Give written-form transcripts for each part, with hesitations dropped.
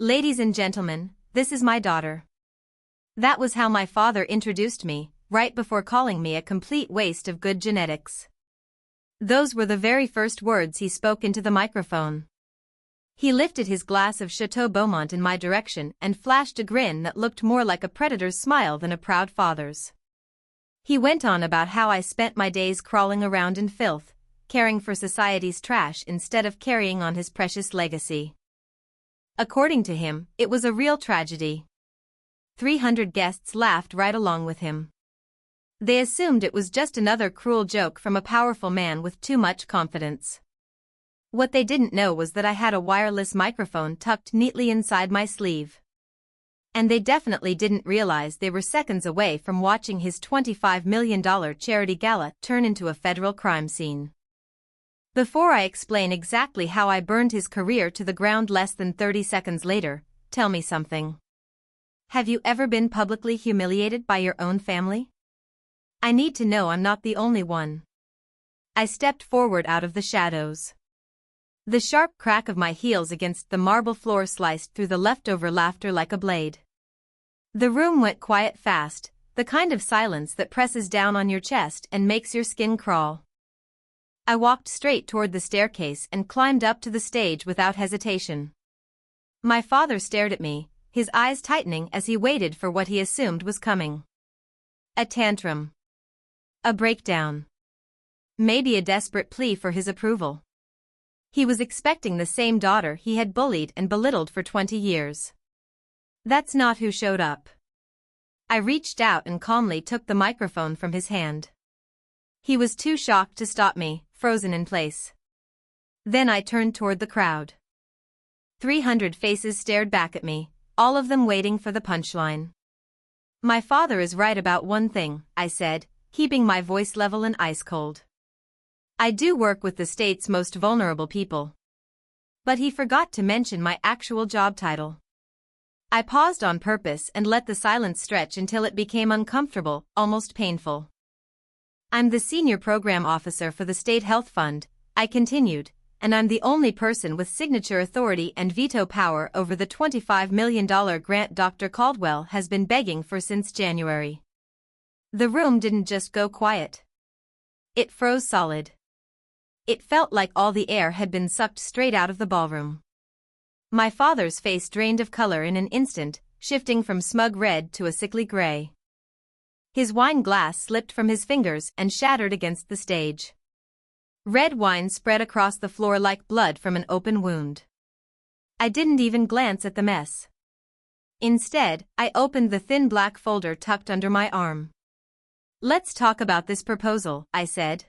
Ladies and gentlemen, this is my daughter. That was how my father introduced me, right before calling me a complete waste of good genetics. Those were the very first words he spoke into the microphone. He lifted his glass of Chateau Beaumont in my direction and flashed a grin that looked more like a predator's smile than a proud father's. He went on about how I spent my days crawling around in filth, caring for society's trash instead of carrying on his precious legacy. According to him, it was a real tragedy. 300 guests laughed right along with him. They assumed it was just another cruel joke from a powerful man with too much confidence. What they didn't know was that I had a wireless microphone tucked neatly inside my sleeve. And they definitely didn't realize they were seconds away from watching his $25 million charity gala turn into a federal crime scene. Before I explain exactly how I burned his career to the ground less than 30 seconds later, tell me something. Have you ever been publicly humiliated by your own family? I need to know I'm not the only one. I stepped forward out of the shadows. The sharp crack of my heels against the marble floor sliced through the leftover laughter like a blade. The room went quiet fast, the kind of silence that presses down on your chest and makes your skin crawl. I walked straight toward the staircase and climbed up to the stage without hesitation. My father stared at me, his eyes tightening as he waited for what he assumed was coming. A tantrum. A breakdown. Maybe a desperate plea for his approval. He was expecting the same daughter he had bullied and belittled for 20 years. That's not who showed up. I reached out and calmly took the microphone from his hand. He was too shocked to stop me, frozen in place. Then I turned toward the crowd. 300 faces stared back at me, all of them waiting for the punchline. My father is right about one thing, I said, keeping my voice level and ice cold. I do work with the state's most vulnerable people. But he forgot to mention my actual job title. I paused on purpose and let the silence stretch until it became uncomfortable, almost painful. I'm the senior program officer for the State Health Fund, I continued, and I'm the only person with signature authority and veto power over the $25 million grant Dr. Caldwell has been begging for since January. The room didn't just go quiet. It froze solid. It felt like all the air had been sucked straight out of the ballroom. My father's face drained of color in an instant, shifting from smug red to a sickly gray. His wine glass slipped from his fingers and shattered against the stage. Red wine spread across the floor like blood from an open wound. I didn't even glance at the mess. Instead, I opened the thin black folder tucked under my arm. Let's talk about this proposal, I said.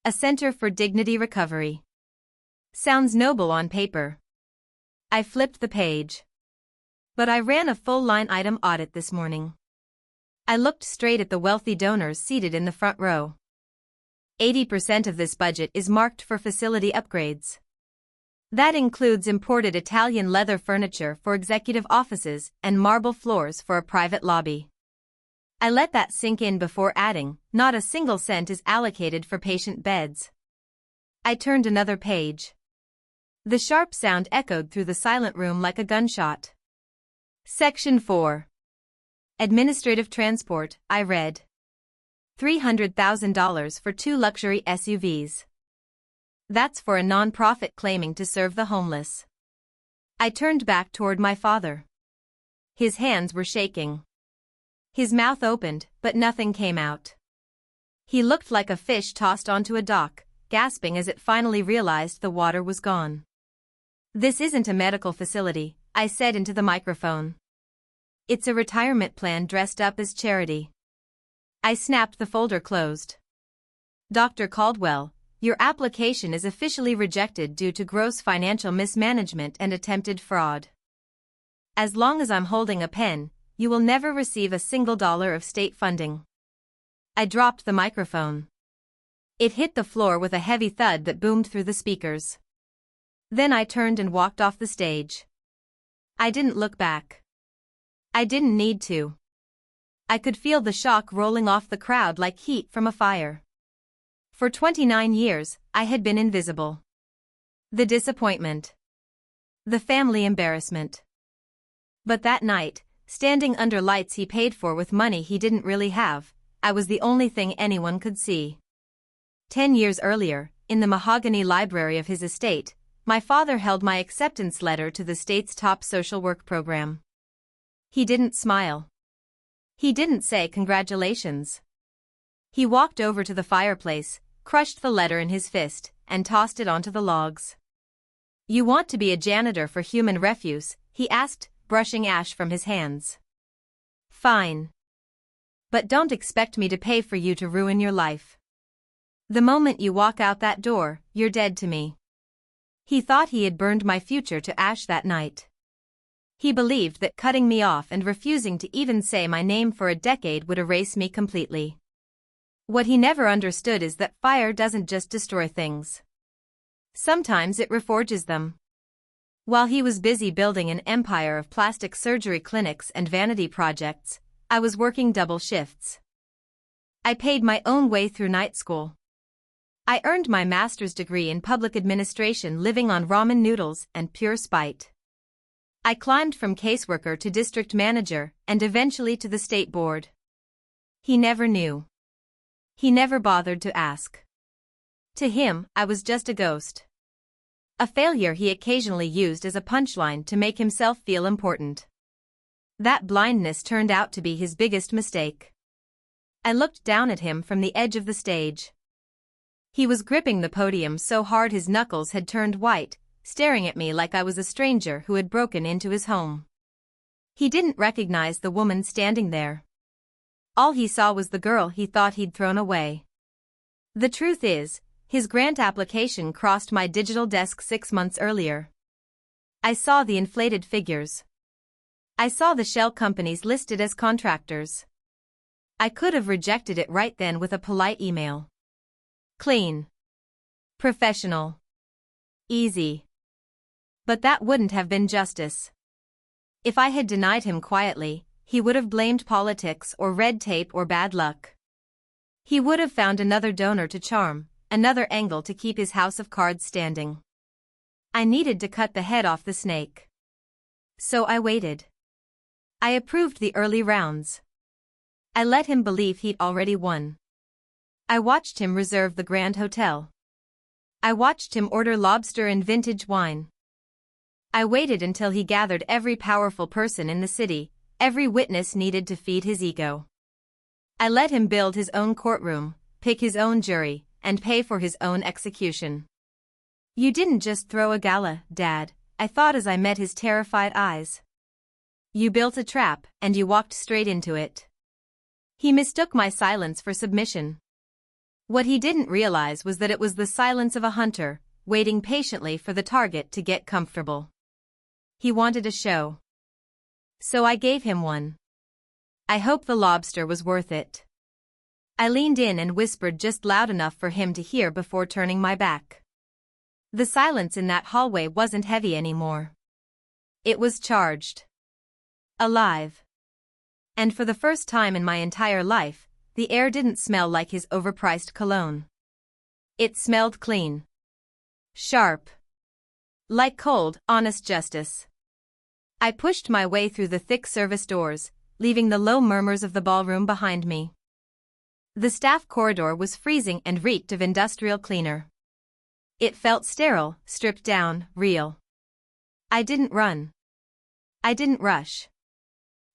A Center for Dignity Recovery. Sounds noble on paper. I flipped the page. But I ran a full line item audit this morning. I looked straight at the wealthy donors seated in the front row. 80% of this budget is marked for facility upgrades. That includes imported Italian leather furniture for executive offices and marble floors for a private lobby. I let that sink in before adding, not a single cent is allocated for patient beds. I turned another page. The sharp sound echoed through the silent room like a gunshot. Section 4. Administrative transport, I read. $300,000 for 2 luxury SUVs. That's for a non-profit claiming to serve the homeless. I turned back toward my father. His hands were shaking. His mouth opened, but nothing came out. He looked like a fish tossed onto a dock, gasping as it finally realized the water was gone. This isn't a medical facility, I said into the microphone. It's a retirement plan dressed up as charity. I snapped the folder closed. Dr. Caldwell, your application is officially rejected due to gross financial mismanagement and attempted fraud. As long as I'm holding a pen, you will never receive a single dollar of state funding. I dropped the microphone. It hit the floor with a heavy thud that boomed through the speakers. Then I turned and walked off the stage. I didn't look back. I didn't need to. I could feel the shock rolling off the crowd like heat from a fire. For 29 years, I had been invisible. The disappointment. The family embarrassment. But that night, standing under lights he paid for with money he didn't really have, I was the only thing anyone could see. 10 years earlier, in the mahogany library of his estate, my father held my acceptance letter to the state's top social work program. He didn't smile. He didn't say congratulations. He walked over to the fireplace, crushed the letter in his fist, and tossed it onto the logs. "You want to be a janitor for human refuse?" he asked, brushing ash from his hands. "Fine. But don't expect me to pay for you to ruin your life. The moment you walk out that door, you're dead to me." He thought he had burned my future to ash that night. He believed that cutting me off and refusing to even say my name for a decade would erase me completely. What he never understood is that fire doesn't just destroy things. Sometimes it reforges them. While he was busy building an empire of plastic surgery clinics and vanity projects, I was working double shifts. I paid my own way through night school. I earned my master's degree in public administration living on ramen noodles and pure spite. I climbed from caseworker to district manager and eventually to the state board. He never knew. He never bothered to ask. To him, I was just a ghost. A failure he occasionally used as a punchline to make himself feel important. That blindness turned out to be his biggest mistake. I looked down at him from the edge of the stage. He was gripping the podium so hard his knuckles had turned white, staring at me like I was a stranger who had broken into his home. He didn't recognize the woman standing there. All he saw was the girl he thought he'd thrown away. The truth is, his grant application crossed my digital desk 6 months earlier. I saw the inflated figures. I saw the shell companies listed as contractors. I could have rejected it right then with a polite email. Clean. Professional. Easy. But that wouldn't have been justice. If I had denied him quietly, he would have blamed politics or red tape or bad luck. He would have found another donor to charm, another angle to keep his house of cards standing. I needed to cut the head off the snake. So I waited. I approved the early rounds. I let him believe he'd already won. I watched him reserve the Grand Hotel. I watched him order lobster and vintage wine. I waited until he gathered every powerful person in the city, every witness needed to feed his ego. I let him build his own courtroom, pick his own jury, and pay for his own execution. "You didn't just throw a gala, Dad," I thought as I met his terrified eyes. "You built a trap, and you walked straight into it." He mistook my silence for submission. What he didn't realize was that it was the silence of a hunter, waiting patiently for the target to get comfortable. He wanted a show. So I gave him one. I hope the lobster was worth it. I leaned in and whispered just loud enough for him to hear before turning my back. The silence in that hallway wasn't heavy anymore. It was charged. Alive. And for the first time in my entire life, the air didn't smell like his overpriced cologne. It smelled clean. Sharp. Like cold, honest justice. I pushed my way through the thick service doors, leaving the low murmurs of the ballroom behind me. The staff corridor was freezing and reeked of industrial cleaner. It felt sterile, stripped down, real. I didn't run. I didn't rush.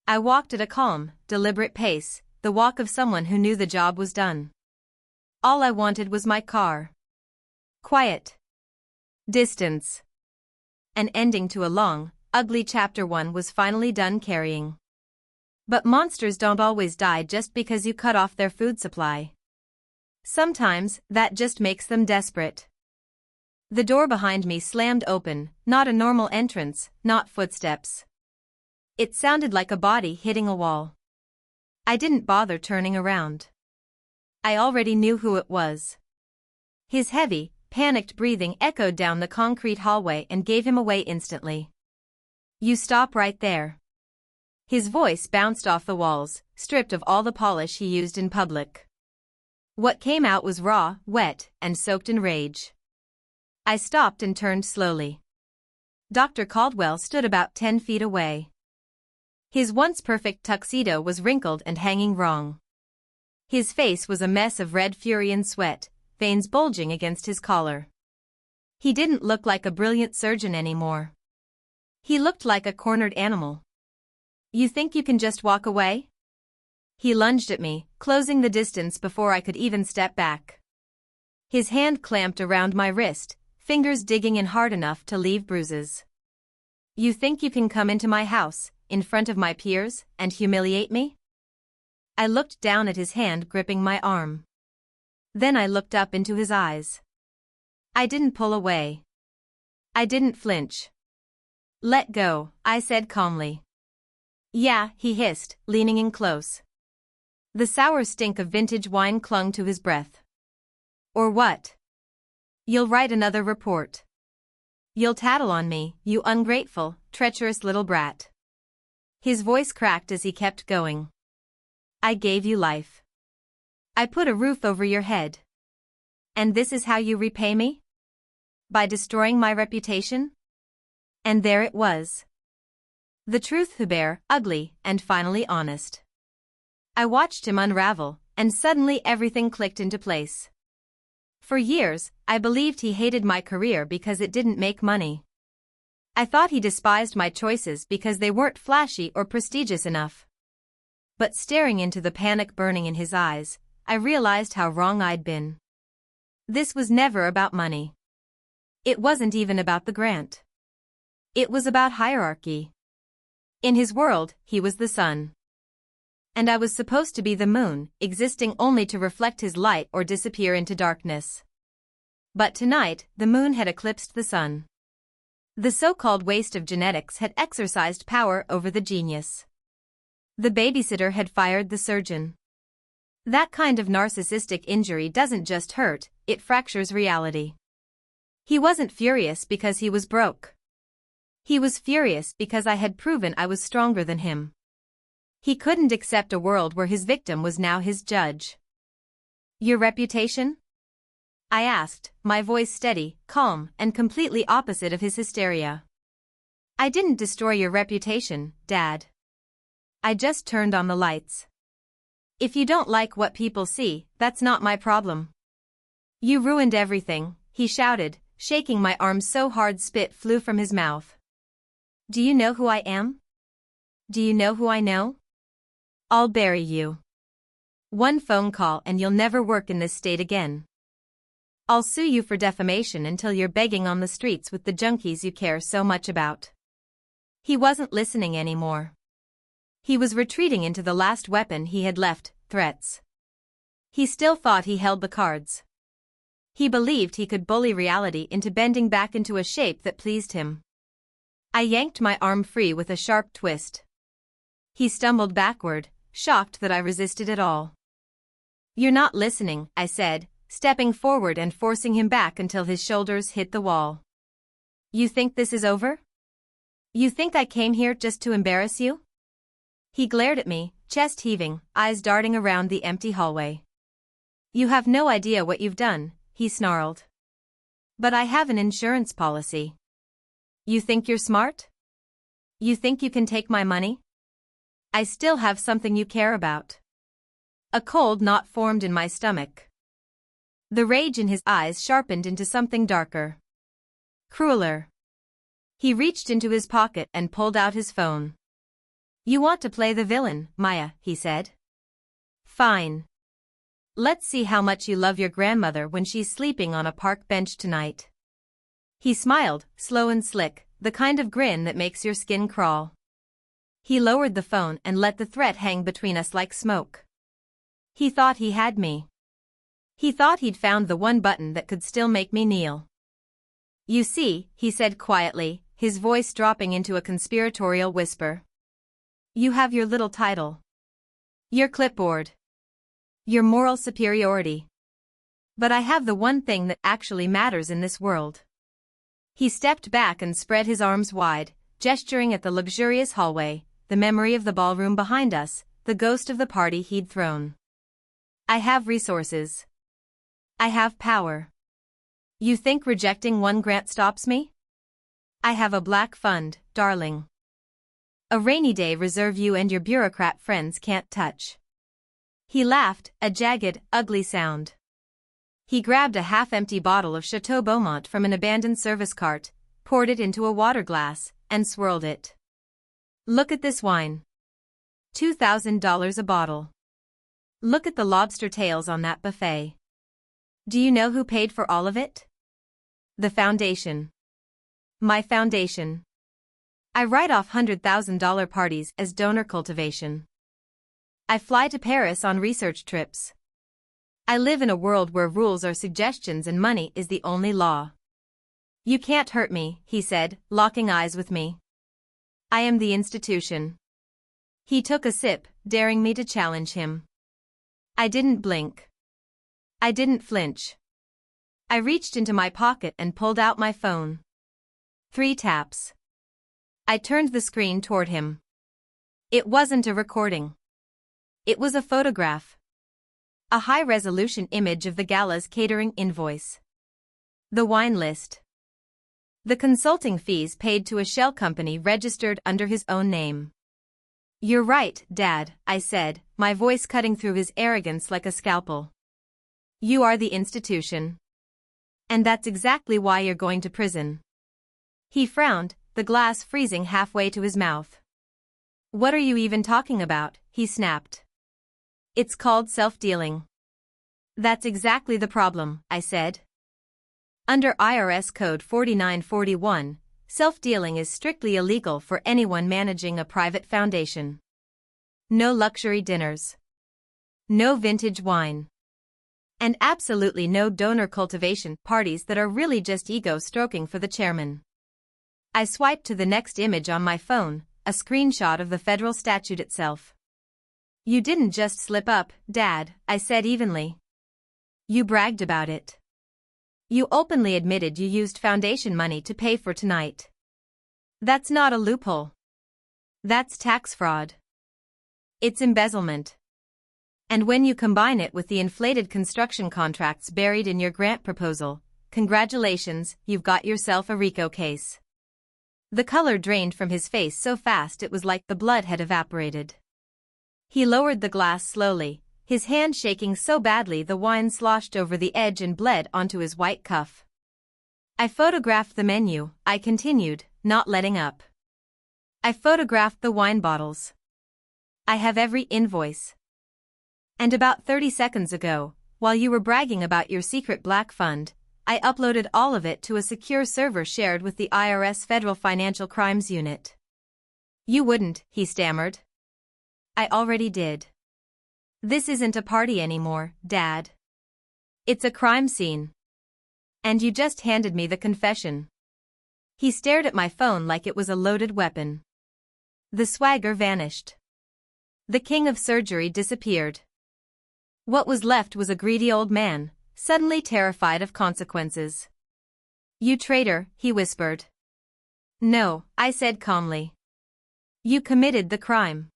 I walked at a calm, deliberate pace, the walk of someone who knew the job was done. All I wanted was my car. Quiet. Distance. An ending to a long, ugly chapter one was finally done carrying. But monsters don't always die just because you cut off their food supply. Sometimes, that just makes them desperate. The door behind me slammed open, not a normal entrance, not footsteps. It sounded like a body hitting a wall. I didn't bother turning around. I already knew who it was. His heavy, panicked breathing echoed down the concrete hallway and gave him away instantly. "You stop right there." His voice bounced off the walls, stripped of all the polish he used in public. What came out was raw, wet, and soaked in rage. I stopped and turned slowly. Dr. Caldwell stood about 10 feet away. His once perfect tuxedo was wrinkled and hanging wrong. His face was a mess of red fury and sweat, veins bulging against his collar. He didn't look like a brilliant surgeon anymore. He looked like a cornered animal. "You think you can just walk away?" He lunged at me, closing the distance before I could even step back. His hand clamped around my wrist, fingers digging in hard enough to leave bruises. "You think you can come into my house, in front of my peers, and humiliate me?" I looked down at his hand gripping my arm. Then I looked up into his eyes. I didn't pull away. I didn't flinch. "Let go," I said calmly. "Yeah," he hissed, leaning in close. The sour stink of vintage wine clung to his breath. "Or what? You'll write another report. You'll tattle on me, you ungrateful, treacherous little brat." His voice cracked as he kept going. "I gave you life. I put a roof over your head. And this is how you repay me? By destroying my reputation?" And there it was. The truth, Hubert, ugly, and finally honest. I watched him unravel, and suddenly everything clicked into place. For years, I believed he hated my career because it didn't make money. I thought he despised my choices because they weren't flashy or prestigious enough. But staring into the panic burning in his eyes, I realized how wrong I'd been. This was never about money. It wasn't even about the grant. It was about hierarchy. In his world, he was the sun. And I was supposed to be the moon, existing only to reflect his light or disappear into darkness. But tonight, the moon had eclipsed the sun. The so-called waste of genetics had exercised power over the genius. The babysitter had fired the surgeon. That kind of narcissistic injury doesn't just hurt, it fractures reality. He wasn't furious because he was broke. He was furious because I had proven I was stronger than him. He couldn't accept a world where his victim was now his judge. "Your reputation?" I asked, my voice steady, calm, and completely opposite of his hysteria. "I didn't destroy your reputation, Dad. I just turned on the lights. If you don't like what people see, that's not my problem." "You ruined everything," he shouted, shaking my arm so hard spit flew from his mouth. "Do you know who I am? Do you know who I know? I'll bury you. One phone call and you'll never work in this state again. I'll sue you for defamation until you're begging on the streets with the junkies you care so much about." He wasn't listening anymore. He was retreating into the last weapon he had left, threats. He still thought he held the cards. He believed he could bully reality into bending back into a shape that pleased him. I yanked my arm free with a sharp twist. He stumbled backward, shocked that I resisted at all. "You're not listening," I said, stepping forward and forcing him back until his shoulders hit the wall. "You think this is over? You think I came here just to embarrass you?" He glared at me, chest heaving, eyes darting around the empty hallway. "You have no idea what you've done," he snarled. "But I have an insurance policy. You think you're smart? You think you can take my money? I still have something you care about." A cold knot formed in my stomach. The rage in his eyes sharpened into something darker. Crueler. He reached into his pocket and pulled out his phone. "You want to play the villain, Maya," he said. "Fine. Let's see how much you love your grandmother when she's sleeping on a park bench tonight." He smiled, slow and slick, the kind of grin that makes your skin crawl. He lowered the phone and let the threat hang between us like smoke. He thought he had me. He thought he'd found the one button that could still make me kneel. "You see," he said quietly, his voice dropping into a conspiratorial whisper. "You have your little title. Your clipboard. Your moral superiority. But I have the one thing that actually matters in this world." He stepped back and spread his arms wide, gesturing at the luxurious hallway, the memory of the ballroom behind us, the ghost of the party he'd thrown. "I have resources. I have power. You think rejecting one grant stops me? I have a black fund, darling. A rainy day reserve you and your bureaucrat friends can't touch. He laughed, a jagged, ugly sound. He grabbed a half-empty bottle of Chateau Beaumont from an abandoned service cart, poured it into a water glass, and swirled it. Look at this wine. $2,000 a bottle. Look at the lobster tails on that buffet. Do you know who paid for all of it? The foundation. My foundation. I write off $100,000 parties as donor cultivation. I fly to Paris on research trips. I live in a world where rules are suggestions and money is the only law. You can't hurt me, he said, locking eyes with me. I am the institution. He took a sip, daring me to challenge him. I didn't blink. I didn't flinch. I reached into my pocket and pulled out my phone. 3 taps. I turned the screen toward him. It wasn't a recording. It was a photograph. A high-resolution image of the Gala's catering invoice. The wine list. The consulting fees paid to a shell company registered under his own name. You're right, Dad, I said, my voice cutting through his arrogance like a scalpel. You are the institution. And that's exactly why you're going to prison. He frowned, the glass freezing halfway to his mouth. What are you even talking about? He snapped. It's called self-dealing. That's exactly the problem, I said. Under IRS Code 4941, self-dealing is strictly illegal for anyone managing a private foundation. No luxury dinners. No vintage wine. And absolutely no donor cultivation parties that are really just ego-stroking for the chairman. I swiped to the next image on my phone, a screenshot of the federal statute itself. You didn't just slip up, Dad, I said evenly. You bragged about it. You openly admitted you used foundation money to pay for tonight. That's not a loophole. That's tax fraud. It's embezzlement. And when you combine it with the inflated construction contracts buried in your grant proposal, congratulations, you've got yourself a RICO case. The color drained from his face so fast it was like the blood had evaporated. He lowered the glass slowly, his hand shaking so badly the wine sloshed over the edge and bled onto his white cuff. I photographed the menu, I continued, not letting up. I photographed the wine bottles. I have every invoice. And about 30 seconds ago, while you were bragging about your secret black fund, I uploaded all of it to a secure server shared with the IRS Federal Financial Crimes Unit. You wouldn't, he stammered. I already did. This isn't a party anymore, Dad. It's a crime scene. And you just handed me the confession. He stared at my phone like it was a loaded weapon. The swagger vanished. The king of surgery disappeared. What was left was a greedy old man, suddenly terrified of consequences. You traitor, he whispered. No, I said calmly. You committed the crime.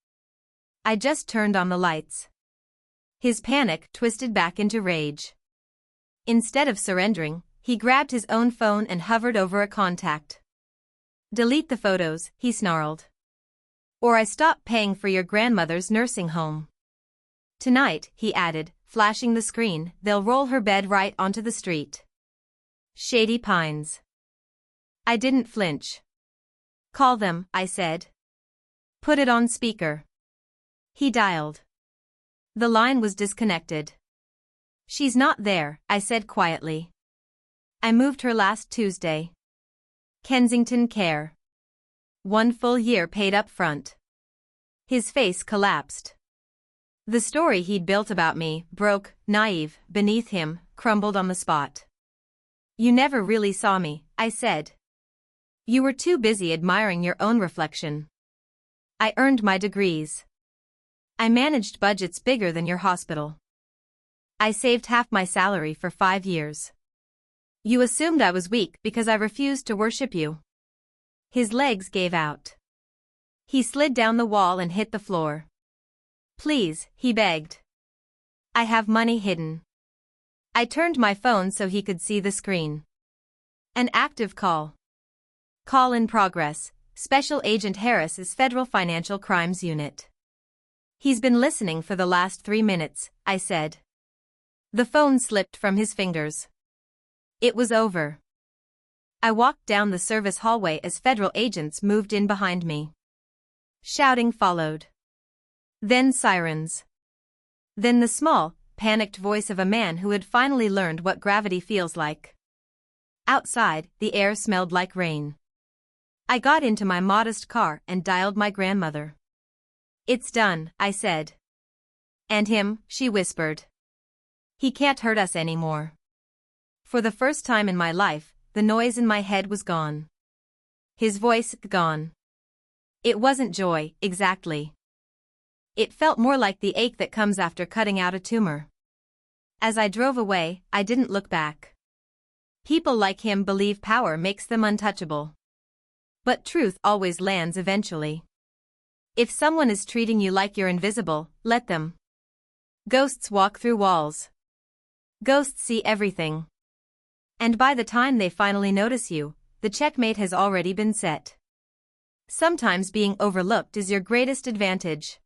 I just turned on the lights. His panic twisted back into rage. Instead of surrendering, he grabbed his own phone and hovered over a contact. Delete the photos, he snarled. Or I stop paying for your grandmother's nursing home. Tonight, he added, flashing the screen, they'll roll her bed right onto the street. Shady Pines. I didn't flinch. Call them, I said. Put it on speaker. He dialed. The line was disconnected. She's not there, I said quietly. I moved her last Tuesday. Kensington Care. 1 full year paid up front. His face collapsed. The story he'd built about me, broke, naive, beneath him, crumbled on the spot. You never really saw me, I said. You were too busy admiring your own reflection. I earned my degrees. I managed budgets bigger than your hospital. I saved half my salary for 5 years. You assumed I was weak because I refused to worship you. His legs gave out. He slid down the wall and hit the floor. Please, he begged. I have money hidden. I turned my phone so he could see the screen. An active call. Call in progress, Special Agent Harris's Federal Financial Crimes Unit. He's been listening for the last 3 minutes, I said. The phone slipped from his fingers. It was over. I walked down the service hallway as federal agents moved in behind me. Shouting followed. Then sirens. Then the small, panicked voice of a man who had finally learned what gravity feels like. Outside, the air smelled like rain. I got into my modest car and dialed my grandmother. It's done, I said. And him, she whispered. He can't hurt us anymore. For the first time in my life, the noise in my head was gone. His voice gone. It wasn't joy, exactly. It felt more like the ache that comes after cutting out a tumor. As I drove away, I didn't look back. People like him believe power makes them untouchable. But truth always lands eventually. If someone is treating you like you're invisible, let them. Ghosts walk through walls. Ghosts see everything. And by the time they finally notice you, the checkmate has already been set. Sometimes being overlooked is your greatest advantage.